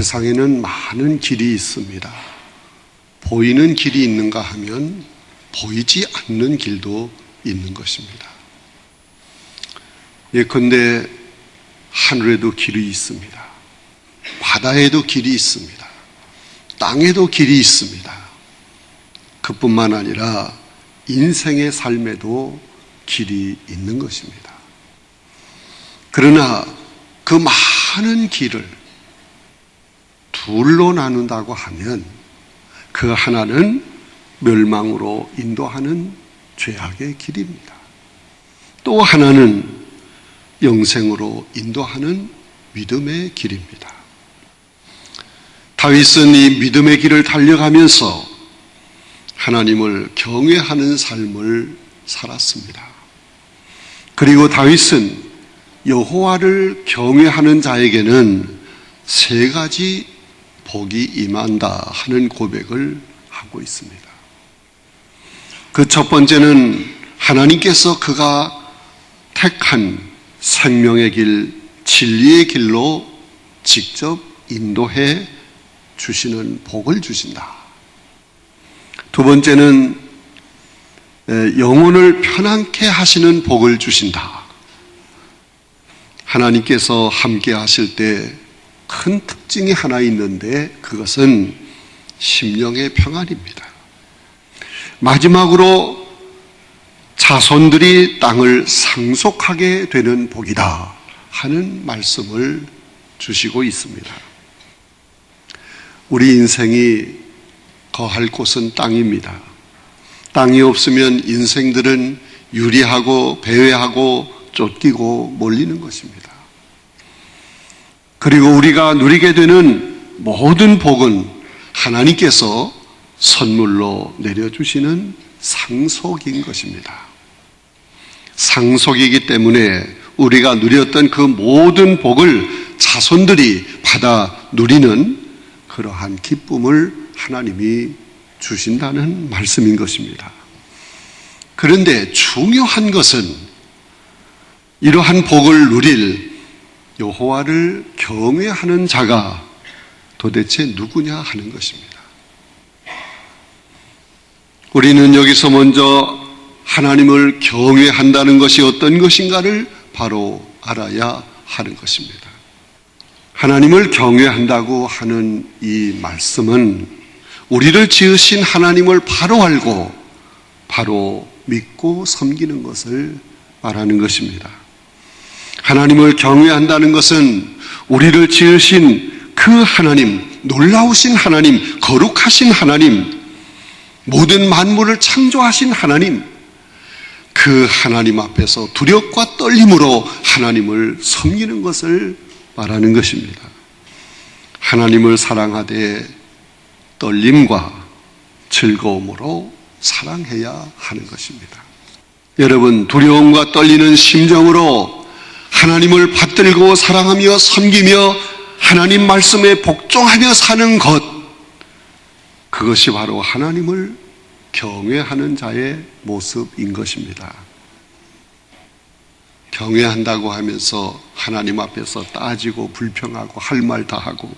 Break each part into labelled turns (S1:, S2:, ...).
S1: 세상에는 많은 길이 있습니다. 보이는 길이 있는가 하면 보이지 않는 길도 있는 것입니다. 예컨대 하늘에도 길이 있습니다. 바다에도 길이 있습니다. 땅에도 길이 있습니다. 그뿐만 아니라 인생의 삶에도 길이 있는 것입니다. 그러나 그 많은 길을 둘로 나눈다고 하면 그 하나는 멸망으로 인도하는 죄악의 길입니다. 또 하나는 영생으로 인도하는 믿음의 길입니다. 다윗은 이 믿음의 길을 달려가면서 하나님을 경외하는 삶을 살았습니다. 그리고 다윗은 여호와를 경외하는 자에게는 세 가지 복이 임한다 하는 고백을 하고 있습니다. 그 첫 번째는 하나님께서 그가 택한 생명의 길, 진리의 길로 직접 인도해 주시는 복을 주신다. 두 번째는 영혼을 편안케 하시는 복을 주신다. 하나님께서 함께 하실 때 큰 특징이 하나 있는데 그것은 심령의 평안입니다. 마지막으로 자손들이 땅을 상속하게 되는 복이다 하는 말씀을 주시고 있습니다. 우리 인생이 거할 곳은 땅입니다. 땅이 없으면 인생들은 유리하고 배회하고 쫓기고 몰리는 것입니다. 그리고 우리가 누리게 되는 모든 복은 하나님께서 선물로 내려주시는 상속인 것입니다. 상속이기 때문에 우리가 누렸던 그 모든 복을 자손들이 받아 누리는 그러한 기쁨을 하나님이 주신다는 말씀인 것입니다. 그런데 중요한 것은 이러한 복을 누릴 여호와를 경외하는 자가 도대체 누구냐 하는 것입니다. 우리는 여기서 먼저 하나님을 경외한다는 것이 어떤 것인가를 바로 알아야 하는 것입니다. 하나님을 경외한다고 하는 이 말씀은 우리를 지으신 하나님을 바로 알고 바로 믿고 섬기는 것을 말하는 것입니다. 하나님을 경외한다는 것은 우리를 지으신 그 하나님, 놀라우신 하나님, 거룩하신 하나님, 모든 만물을 창조하신 하나님, 그 하나님 앞에서 두렵과 떨림으로 하나님을 섬기는 것을 말하는 것입니다. 하나님을 사랑하되 떨림과 즐거움으로 사랑해야 하는 것입니다. 여러분, 두려움과 떨리는 심정으로 하나님을 받들고 사랑하며 섬기며 하나님 말씀에 복종하며 사는 것, 그것이 바로 하나님을 경외하는 자의 모습인 것입니다. 경외한다고 하면서 하나님 앞에서 따지고 불평하고 할 말 다 하고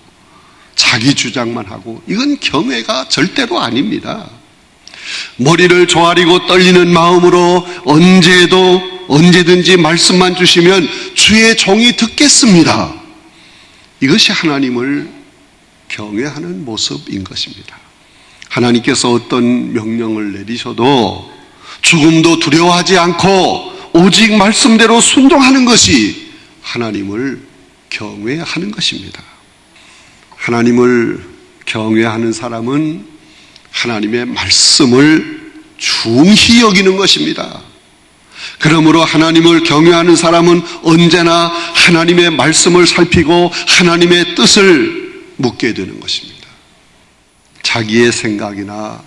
S1: 자기 주장만 하고, 이건 경외가 절대로 아닙니다. 머리를 조아리고 떨리는 마음으로 언제든지 말씀만 주시면 주의 종이 듣겠습니다. 이것이 하나님을 경외하는 모습인 것입니다. 하나님께서 어떤 명령을 내리셔도 죽음도 두려워하지 않고 오직 말씀대로 순종하는 것이 하나님을 경외하는 것입니다. 하나님을 경외하는 사람은 하나님의 말씀을 중히 여기는 것입니다. 그러므로 하나님을 경외하는 사람은 언제나 하나님의 말씀을 살피고 하나님의 뜻을 묻게 되는 것입니다. 자기의 생각이나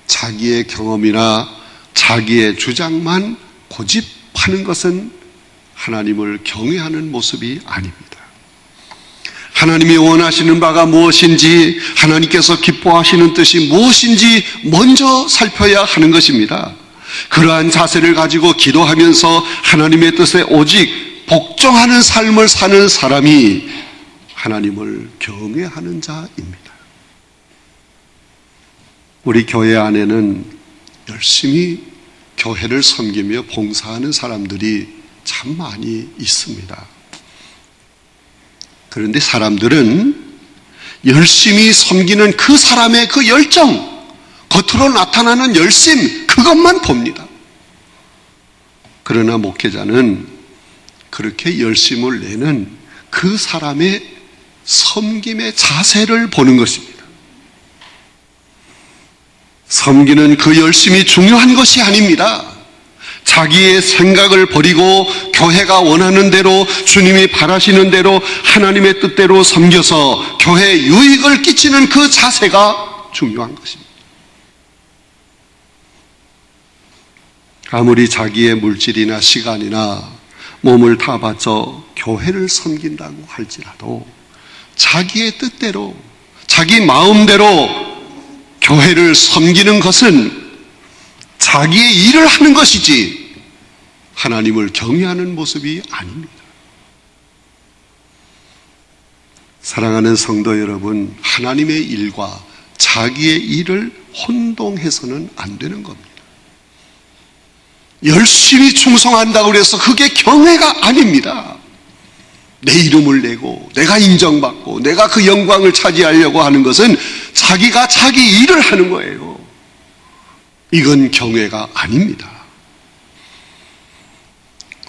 S1: 자기의 경험이나 자기의 주장만 고집하는 것은 하나님을 경외하는 모습이 아닙니다. 하나님이 원하시는 바가 무엇인지, 하나님께서 기뻐하시는 뜻이 무엇인지 먼저 살펴야 하는 것입니다. 그러한 자세를 가지고 기도하면서 하나님의 뜻에 오직 복종하는 삶을 사는 사람이 하나님을 경외하는 자입니다. 우리 교회 안에는 열심히 교회를 섬기며 봉사하는 사람들이 참 많이 있습니다. 그런데 사람들은 열심히 섬기는 그 사람의 그 열정, 겉으로 나타나는 열심, 그것만 봅니다. 그러나 목회자는 그렇게 열심을 내는 그 사람의 섬김의 자세를 보는 것입니다. 섬기는 그 열심이 중요한 것이 아닙니다. 자기의 생각을 버리고 교회가 원하는 대로, 주님이 바라시는 대로, 하나님의 뜻대로 섬겨서 교회에 유익을 끼치는 그 자세가 중요한 것입니다. 아무리 자기의 물질이나 시간이나 몸을 다 바쳐 교회를 섬긴다고 할지라도 자기의 뜻대로, 자기 마음대로 교회를 섬기는 것은 자기의 일을 하는 것이지 하나님을 경외하는 모습이 아닙니다. 사랑하는 성도 여러분, 하나님의 일과 자기의 일을 혼동해서는 안 되는 겁니다. 열심히 충성한다고 해서 그게 경외가 아닙니다. 내 이름을 내고 내가 인정받고 내가 그 영광을 차지하려고 하는 것은 자기가 자기 일을 하는 거예요. 이건 경외가 아닙니다.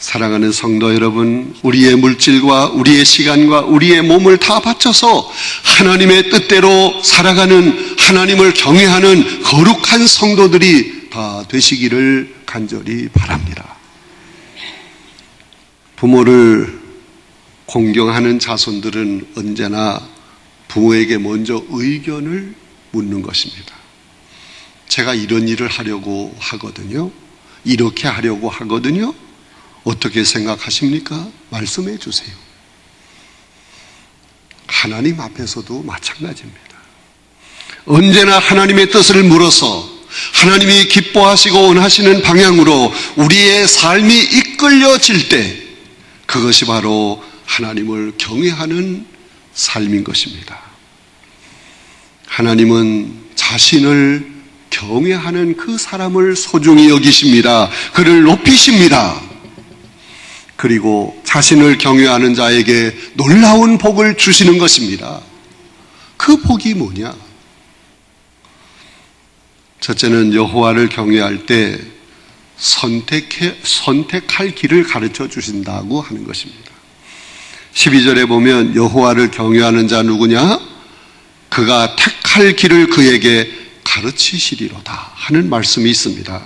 S1: 사랑하는 성도 여러분, 우리의 물질과 우리의 시간과 우리의 몸을 다 바쳐서 하나님의 뜻대로 살아가는, 하나님을 경외하는 거룩한 성도들이 다 되시기를 간절히 바랍니다. 부모를 공경하는 자손들은 언제나 부모에게 먼저 의견을 묻는 것입니다. 제가 이런 일을 하려고 하거든요. 이렇게 하려고 하거든요. 어떻게 생각하십니까? 말씀해 주세요. 하나님 앞에서도 마찬가지입니다. 언제나 하나님의 뜻을 물어서 하나님이 기뻐하시고 원하시는 방향으로 우리의 삶이 이끌려질 때 그것이 바로 하나님을 경외하는 삶인 것입니다. 하나님은 자신을 경외하는 그 사람을 소중히 여기십니다. 그를 높이십니다. 그리고 자신을 경외하는 자에게 놀라운 복을 주시는 것입니다. 그 복이 뭐냐? 첫째는 여호와를 경외할 때 선택할 길을 가르쳐 주신다고 하는 것입니다. 12절에 보면 여호와를 경외하는 자 누구냐? 그가 택할 길을 그에게 가르치시리로다 하는 말씀이 있습니다.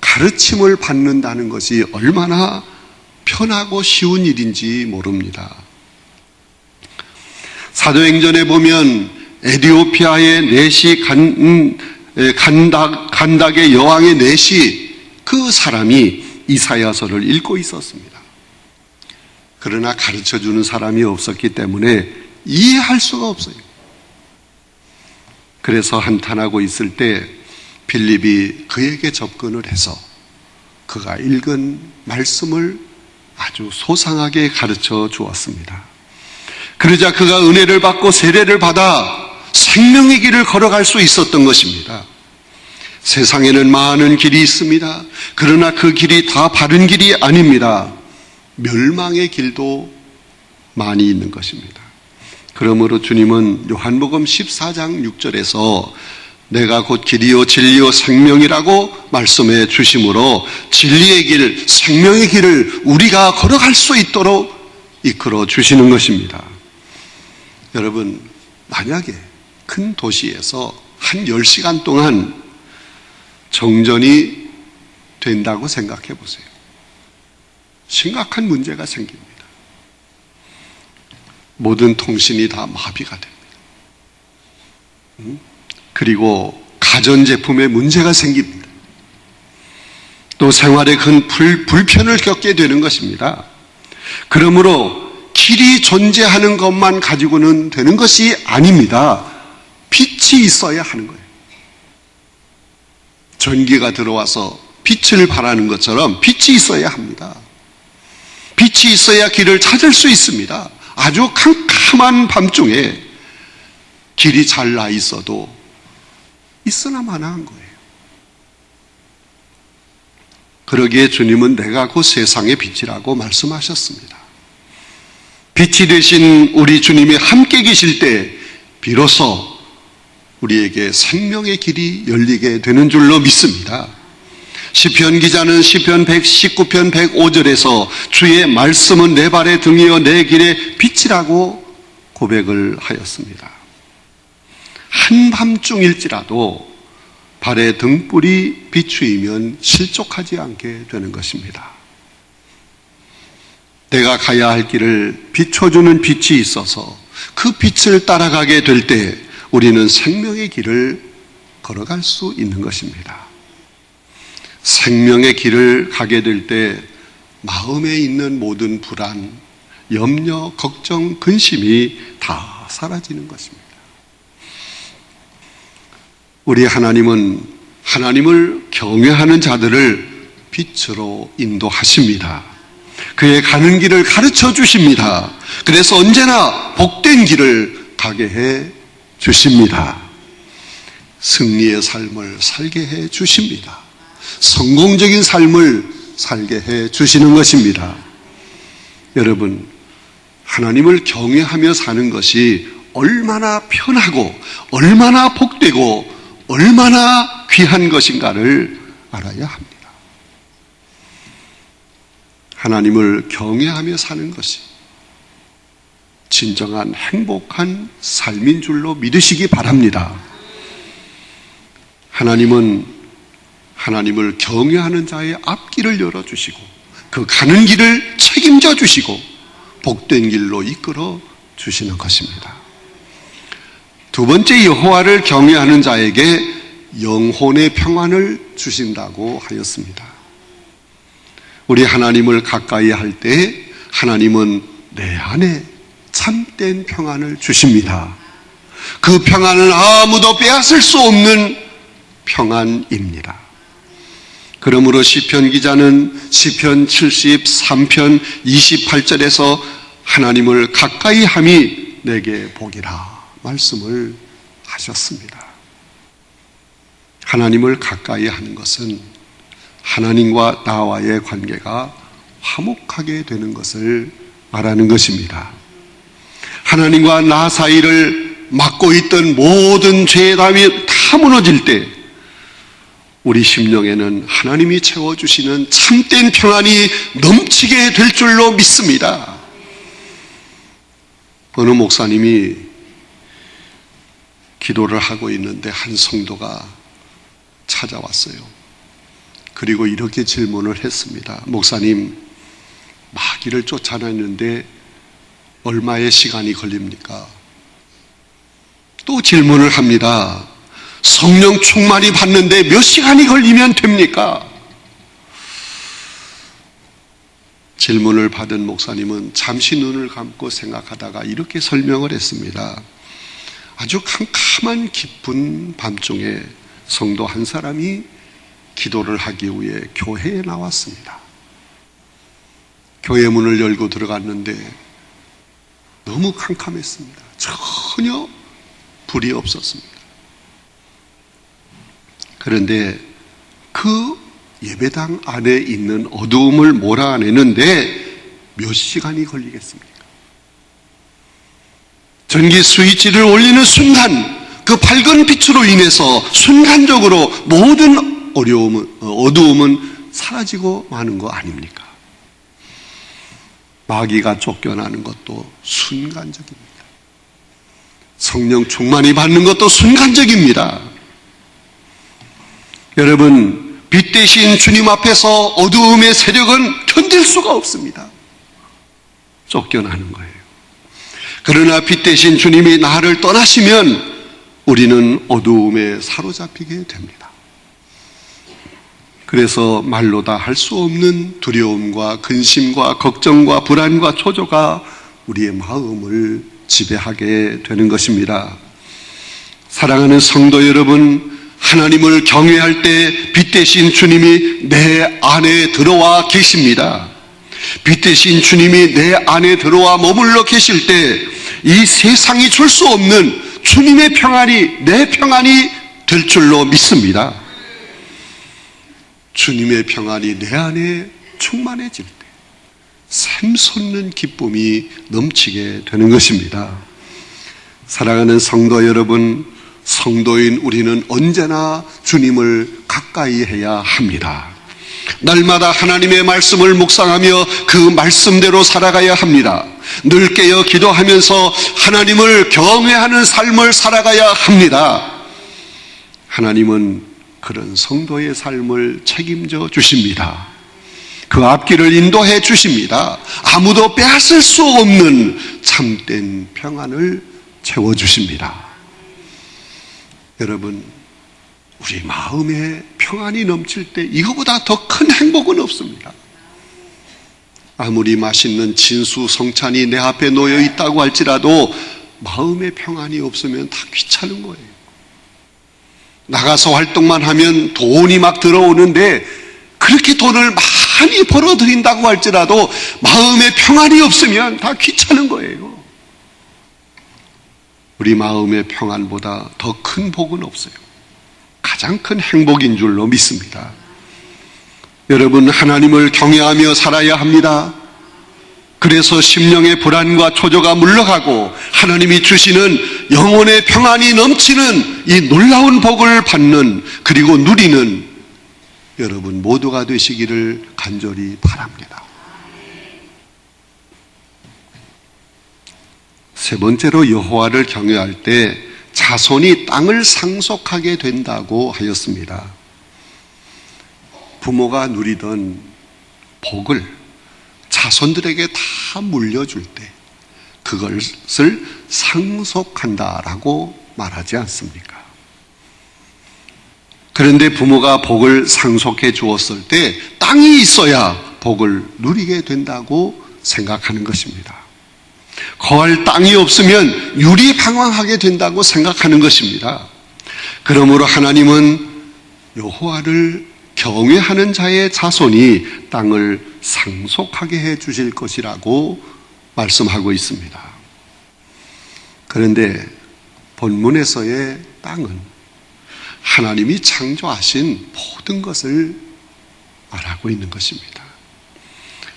S1: 가르침을 받는다는 것이 얼마나 편하고 쉬운 일인지 모릅니다. 사도행전에 보면 에티오피아의 내시 간닥의 여왕의 내시, 그 사람이 이사야서를 읽고 있었습니다. 그러나 가르쳐주는 사람이 없었기 때문에 이해할 수가 없어요. 그래서 한탄하고 있을 때 빌립이 그에게 접근을 해서 그가 읽은 말씀을 아주 소상하게 가르쳐 주었습니다. 그러자 그가 은혜를 받고 세례를 받아 생명의 길을 걸어갈 수 있었던 것입니다. 세상에는 많은 길이 있습니다. 그러나 그 길이 다 바른 길이 아닙니다. 멸망의 길도 많이 있는 것입니다. 그러므로 주님은 요한복음 14장 6절에서 내가 곧 길이요 진리요 생명이라고 말씀해 주심으로 진리의 길, 생명의 길을 우리가 걸어갈 수 있도록 이끌어 주시는 것입니다. 여러분, 만약에 큰 도시에서 한 10시간 동안 정전이 된다고 생각해 보세요. 심각한 문제가 생깁니다. 모든 통신이 다 마비가 됩니다. 그리고 가전제품에 문제가 생깁니다. 또 생활에 큰 불편을 겪게 되는 것입니다. 그러므로 길이 존재하는 것만 가지고는 되는 것이 아닙니다. 빛이 있어야 하는 거예요. 전기가 들어와서 빛을 발하는 것처럼 빛이 있어야 합니다. 빛이 있어야 길을 찾을 수 있습니다. 아주 캄캄한 밤중에 길이 잘 나 있어도 있으나 마나한 거예요. 그러기에 주님은 내가 그 세상의 빛이라고 말씀하셨습니다. 빛이 되신 우리 주님이 함께 계실 때 비로소 우리에게 생명의 길이 열리게 되는 줄로 믿습니다. 시편 기자는 시편 119편 105절에서 주의 말씀은 내 발의 등이요 내 길의 빛이라고 고백을 하였습니다. 한밤중일지라도 발의 등불이 비추이면 실족하지 않게 되는 것입니다. 내가 가야 할 길을 비춰주는 빛이 있어서 그 빛을 따라가게 될 때 우리는 생명의 길을 걸어갈 수 있는 것입니다. 생명의 길을 가게 될 때 마음에 있는 모든 불안, 염려, 걱정, 근심이 다 사라지는 것입니다. 우리 하나님은 하나님을 경외하는 자들을 빛으로 인도하십니다. 그의 가는 길을 가르쳐 주십니다. 그래서 언제나 복된 길을 가게 해 주십니다. 승리의 삶을 살게 해 주십니다. 성공적인 삶을 살게 해 주시는 것입니다. 여러분, 하나님을 경외하며 사는 것이 얼마나 편하고 얼마나 복되고 얼마나 귀한 것인가를 알아야 합니다. 하나님을 경외하며 사는 것이 진정한 행복한 삶인 줄로 믿으시기 바랍니다. 하나님은 하나님을 경외하는 자의 앞길을 열어주시고 그 가는 길을 책임져 주시고 복된 길로 이끌어 주시는 것입니다. 두 번째, 여호와를 경외하는 자에게 영혼의 평안을 주신다고 하였습니다. 우리 하나님을 가까이 할 때 하나님은 내 안에 참된 평안을 주십니다. 그 평안은 아무도 빼앗을 수 없는 평안입니다. 그러므로 시편 기자는 시편 73편 28절에서 하나님을 가까이 함이 내게 복이라 말씀을 하셨습니다. 하나님을 가까이 하는 것은 하나님과 나와의 관계가 화목하게 되는 것을 말하는 것입니다. 하나님과 나 사이를 막고 있던 모든 죄담이 다 무너질 때 우리 심령에는 하나님이 채워주시는 참된 평안이 넘치게 될 줄로 믿습니다. 어느 목사님이 기도를 하고 있는데 한 성도가 찾아왔어요. 그리고 이렇게 질문을 했습니다. 목사님, 마귀를 쫓아내는데 얼마의 시간이 걸립니까? 또 질문을 합니다. 성령 충만이 받는데 몇 시간이 걸리면 됩니까? 질문을 받은 목사님은 잠시 눈을 감고 생각하다가 이렇게 설명을 했습니다. 아주 캄캄한 깊은 밤중에 성도 한 사람이 기도를 하기 위해 교회에 나왔습니다. 교회 문을 열고 들어갔는데 너무 캄캄했습니다. 전혀 불이 없었습니다. 그런데 그 예배당 안에 있는 어두움을 몰아내는데 몇 시간이 걸리겠습니까? 전기 스위치를 올리는 순간 그 밝은 빛으로 인해서 순간적으로 모든 어두움은 사라지고 마는 거 아닙니까? 마귀가 쫓겨나는 것도 순간적입니다. 성령 충만이 받는 것도 순간적입니다. 여러분, 빛 대신 주님 앞에서 어두움의 세력은 견딜 수가 없습니다. 쫓겨나는 거예요. 그러나 빛 대신 주님이 나를 떠나시면 우리는 어두움에 사로잡히게 됩니다. 그래서 말로 다 할 수 없는 두려움과 근심과 걱정과 불안과 초조가 우리의 마음을 지배하게 되는 것입니다. 사랑하는 성도 여러분, 하나님을 경외할 때 빛 대신 주님이 내 안에 들어와 계십니다. 빛 대신 주님이 내 안에 들어와 머물러 계실 때 이 세상이 줄 수 없는 주님의 평안이 내 평안이 될 줄로 믿습니다. 주님의 평안이 내 안에 충만해질 때 샘솟는 기쁨이 넘치게 되는 것입니다. 사랑하는 성도 여러분, 성도인 우리는 언제나 주님을 가까이 해야 합니다. 날마다 하나님의 말씀을 묵상하며 그 말씀대로 살아가야 합니다. 늘 깨어 기도하면서 하나님을 경외하는 삶을 살아가야 합니다. 하나님은 그런 성도의 삶을 책임져 주십니다. 그 앞길을 인도해 주십니다. 아무도 빼앗을 수 없는 참된 평안을 채워주십니다. 여러분, 우리 마음에 평안이 넘칠 때 이거보다 더 큰 행복은 없습니다. 아무리 맛있는 진수 성찬이 내 앞에 놓여 있다고 할지라도 마음에 평안이 없으면 다 귀찮은 거예요. 나가서 활동만 하면 돈이 막 들어오는데 그렇게 돈을 많이 벌어들인다고 할지라도 마음에 평안이 없으면 다 귀찮은 거예요. 우리 마음의 평안보다 더 큰 복은 없어요. 가장 큰 행복인 줄로 믿습니다. 여러분, 하나님을 경외하며 살아야 합니다. 그래서 심령의 불안과 초조가 물러가고 하나님이 주시는 영혼의 평안이 넘치는 이 놀라운 복을 받는, 그리고 누리는 여러분 모두가 되시기를 간절히 바랍니다. 세 번째로 여호와를 경외할 때 자손이 땅을 상속하게 된다고 하였습니다. 부모가 누리던 복을 자손들에게 다 물려줄 때 그것을 상속한다라고 말하지 않습니까? 그런데 부모가 복을 상속해 주었을 때 땅이 있어야 복을 누리게 된다고 생각하는 것입니다. 거할 땅이 없으면 유리방황하게 된다고 생각하는 것입니다. 그러므로 하나님은 여호와를 경외하는 자의 자손이 땅을 상속하게 해 주실 것이라고 말씀하고 있습니다. 그런데 본문에서의 땅은 하나님이 창조하신 모든 것을 말하고 있는 것입니다.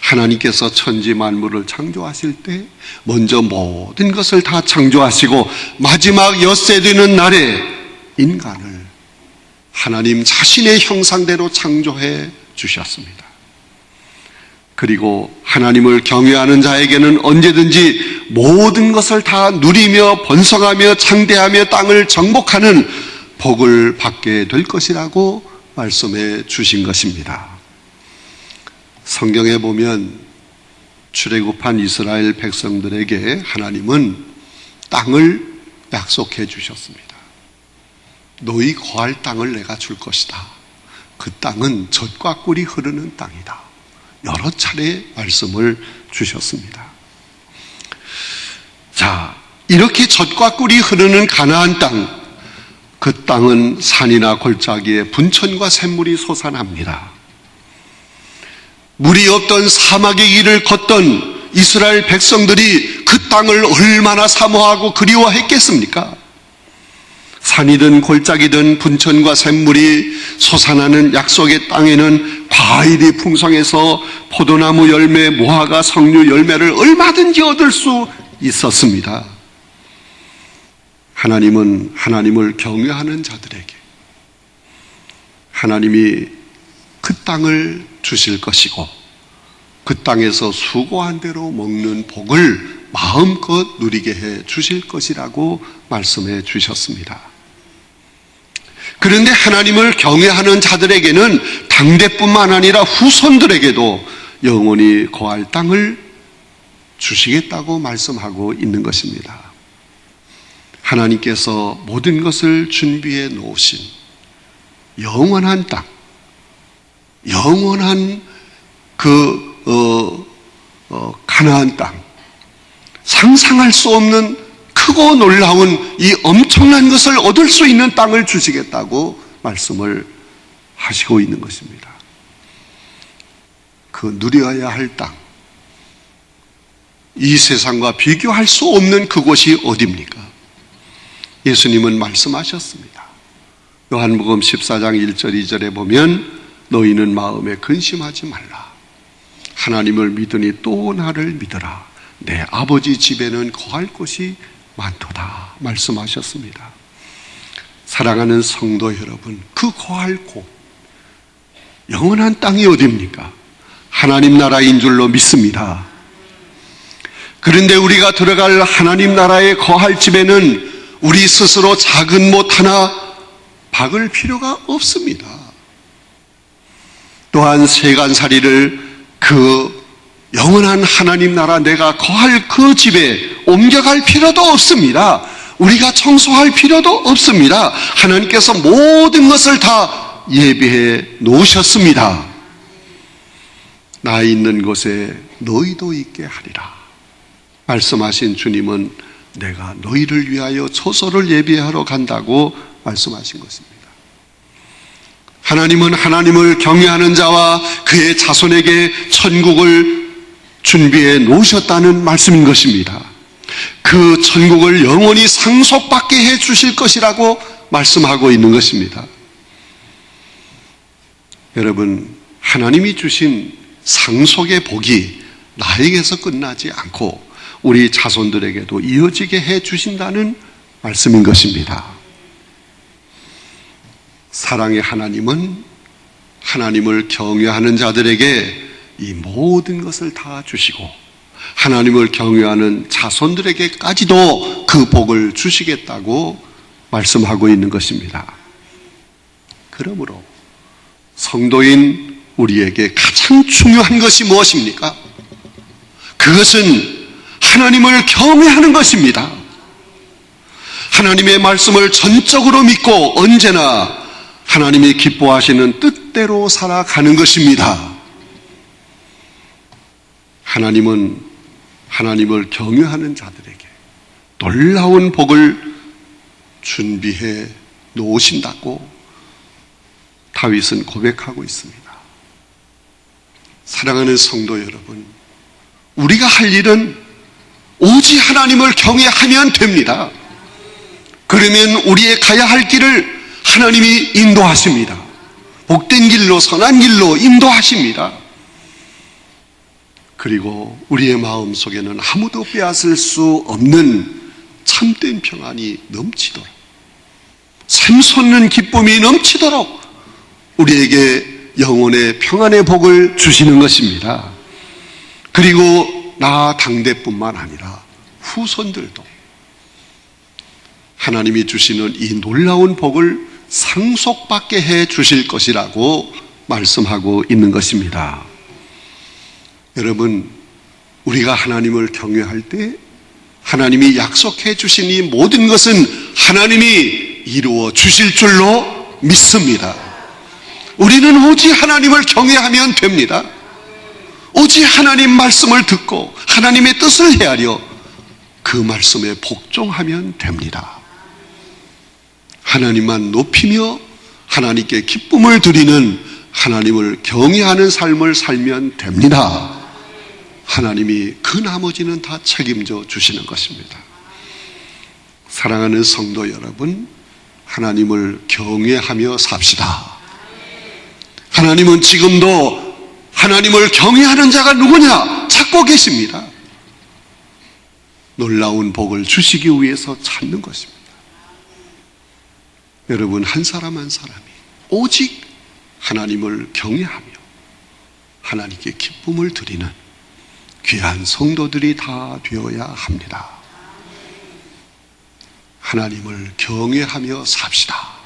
S1: 하나님께서 천지 만물을 창조하실 때 먼저 모든 것을 다 창조하시고 마지막 엿새 되는 날에 인간을 하나님 자신의 형상대로 창조해 주셨습니다. 그리고 하나님을 경외하는 자에게는 언제든지 모든 것을 다 누리며 번성하며 창대하며 땅을 정복하는 복을 받게 될 것이라고 말씀해 주신 것입니다. 성경에 보면 출애굽한 이스라엘 백성들에게 하나님은 땅을 약속해 주셨습니다. 너희 거할 땅을 내가 줄 것이다. 그 땅은 젖과 꿀이 흐르는 땅이다. 여러 차례 말씀을 주셨습니다. 자, 이렇게 젖과 꿀이 흐르는 가나안 땅, 그 땅은 산이나 골짜기에 분천과 샘물이 솟아납니다. 물이 없던 사막의 길을 걷던 이스라엘 백성들이 그 땅을 얼마나 사모하고 그리워했겠습니까? 산이든 골짜기든 분천과 샘물이 솟아나는 약속의 땅에는 과일이 풍성해서 포도나무 열매, 무화과, 석류 열매를 얼마든지 얻을 수 있었습니다. 하나님은 하나님을 경외하는 자들에게 하나님이 그 땅을 주실 것이고 그 땅에서 수고한 대로 먹는 복을 마음껏 누리게 해 주실 것이라고 말씀해 주셨습니다. 그런데 하나님을 경외하는 자들에게는 당대뿐만 아니라 후손들에게도 영원히 거할 땅을 주시겠다고 말씀하고 있는 것입니다. 하나님께서 모든 것을 준비해 놓으신 영원한 땅, 영원한 가나안 땅, 상상할 수 없는 크고 놀라운 이 엄청난 것을 얻을 수 있는 땅을 주시겠다고 말씀을 하시고 있는 것입니다. 그 누려야 할 땅, 이 세상과 비교할 수 없는 그곳이 어디입니까? 예수님은 말씀하셨습니다. 요한복음 14장 1절 2절에 보면 너희는 마음에 근심하지 말라. 하나님을 믿으니 또 나를 믿으라. 내 아버지 집에는 거할 곳이 많도다 말씀하셨습니다. 사랑하는 성도 여러분, 그 거할 곳, 영원한 땅이 어디입니까? 하나님 나라인 줄로 믿습니다. 그런데 우리가 들어갈 하나님 나라에 거할 집에는 우리 스스로 작은 못 하나 박을 필요가 없습니다. 또한 세간살이를 그 영원한 하나님 나라 내가 거할 그 집에 옮겨갈 필요도 없습니다. 우리가 청소할 필요도 없습니다. 하나님께서 모든 것을 다 예비해 놓으셨습니다. 나 있는 곳에 너희도 있게 하리라 말씀하신 주님은 내가 너희를 위하여 처소를 예비하러 간다고 말씀하신 것입니다. 하나님은 하나님을 경외하는 자와 그의 자손에게 천국을 준비해 놓으셨다는 말씀인 것입니다. 그 천국을 영원히 상속받게 해 주실 것이라고 말씀하고 있는 것입니다. 여러분, 하나님이 주신 상속의 복이 나에게서 끝나지 않고 우리 자손들에게도 이어지게 해 주신다는 말씀인 것입니다. 사랑의 하나님은 하나님을 경외하는 자들에게 이 모든 것을 다 주시고 하나님을 경외하는 자손들에게까지도 그 복을 주시겠다고 말씀하고 있는 것입니다. 그러므로 성도인 우리에게 가장 중요한 것이 무엇입니까? 그것은 하나님을 경외하는 것입니다. 하나님의 말씀을 전적으로 믿고 언제나 하나님이 기뻐하시는 뜻대로 살아가는 것입니다. 하나님은 하나님을 경외하는 자들에게 놀라운 복을 준비해 놓으신다고 다윗은 고백하고 있습니다. 사랑하는 성도 여러분, 우리가 할 일은 오직 하나님을 경외하면 됩니다. 그러면 우리의 가야 할 길을 하나님이 인도하십니다. 복된 길로, 선한 길로 인도하십니다. 그리고 우리의 마음 속에는 아무도 빼앗을 수 없는 참된 평안이 넘치도록, 샘솟는 기쁨이 넘치도록 우리에게 영혼의 평안의 복을 주시는 것입니다. 그리고 나 당대뿐만 아니라 후손들도 하나님이 주시는 이 놀라운 복을 상속받게 해 주실 것이라고 말씀하고 있는 것입니다. 여러분, 우리가 하나님을 경외할 때 하나님이 약속해 주신 이 모든 것은 하나님이 이루어 주실 줄로 믿습니다. 우리는 오직 하나님을 경외하면 됩니다. 오직 하나님 말씀을 듣고 하나님의 뜻을 헤아려 그 말씀에 복종하면 됩니다. 하나님만 높이며 하나님께 기쁨을 드리는 하나님을 경외하는 삶을 살면 됩니다. 하나님이 그 나머지는 다 책임져 주시는 것입니다. 사랑하는 성도 여러분, 하나님을 경외하며 삽시다. 하나님은 지금도 하나님을 경외하는 자가 누구냐 찾고 계십니다. 놀라운 복을 주시기 위해서 찾는 것입니다. 여러분, 한 사람 한 사람이 오직 하나님을 경외하며 하나님께 기쁨을 드리는 귀한 성도들이 다 되어야 합니다. 하나님을 경외하며 삽시다.